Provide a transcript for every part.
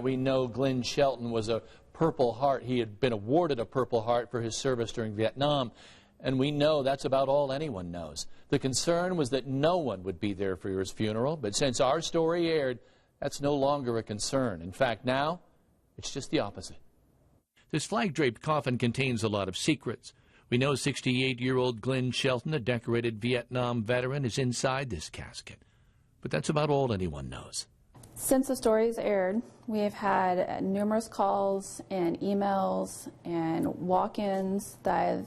We know Glenn Shelton was a Purple Heart. He had been awarded a Purple Heart for his service during Vietnam. And we know that's about all anyone knows. The concern was that no one would be there for his funeral. But since our story aired, that's no longer a concern. In fact, now, it's just the opposite. This flag-draped coffin contains a lot of secrets. We know 68-year-old Glenn Shelton, a decorated Vietnam veteran, is inside this casket. But that's about all anyone knows. Since the stories aired, we have had numerous calls and emails and walk-ins that have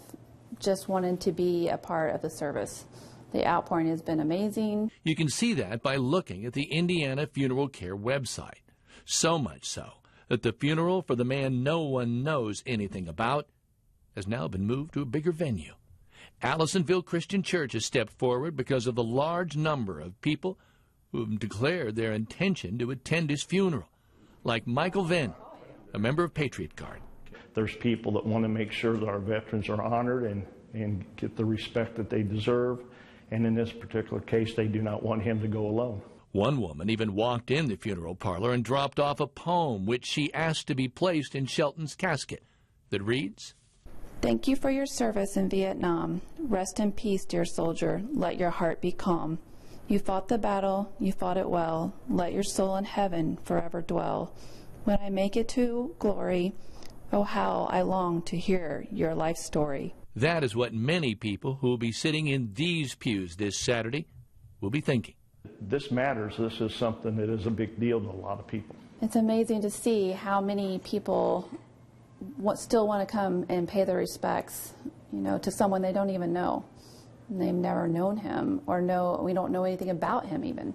just wanted to be a part of the service. The outpouring has been amazing. You can see that by looking at the Indiana Funeral Care website. So much so that the funeral for the man no one knows anything about has now been moved to a bigger venue. Allisonville Christian Church has stepped forward because of the large number of people who have declared their intention to attend his funeral, like Michael Venn, a member of Patriot Guard. There's people that want to make sure that our veterans are honored and get the respect that they deserve. And in this particular case, they do not want him to go alone. One woman even walked in the funeral parlor and dropped off a poem which she asked to be placed in Shelton's casket that reads, "Thank you for your service in Vietnam. Rest in peace, dear soldier. Let your heart be calm. You fought the battle, you fought it well. Let your soul in heaven forever dwell. When I make it to glory, oh, how I long to hear your life story." That is what many people who will be sitting in these pews this Saturday will be thinking. This matters. This is something that is a big deal to a lot of people. It's amazing to see how many people still want to come and pay their respects, to someone they don't even know. And they've never known him or we don't know anything about him even.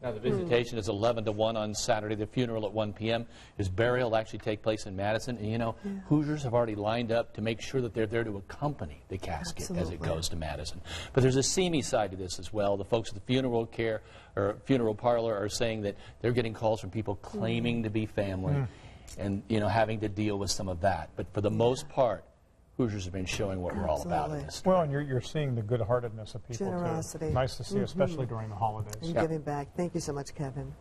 Now, the visitation is 11 to 1 on Saturday. The funeral at 1 p.m. His burial will actually take place in Madison. And, Hoosiers have already lined up to make sure that they're there to accompany the casket as it goes to Madison. But there's a seamy side to this as well. The folks at the funeral care or funeral parlor are saying that they're getting calls from people claiming to be family and, having to deal with some of that. But for the most part, Hoosiers have been showing what we're all about in this. Well, and you're seeing the good-heartedness of people, generosity. too. Nice to see, especially during the holidays. And giving back. Thank you so much, Kevin.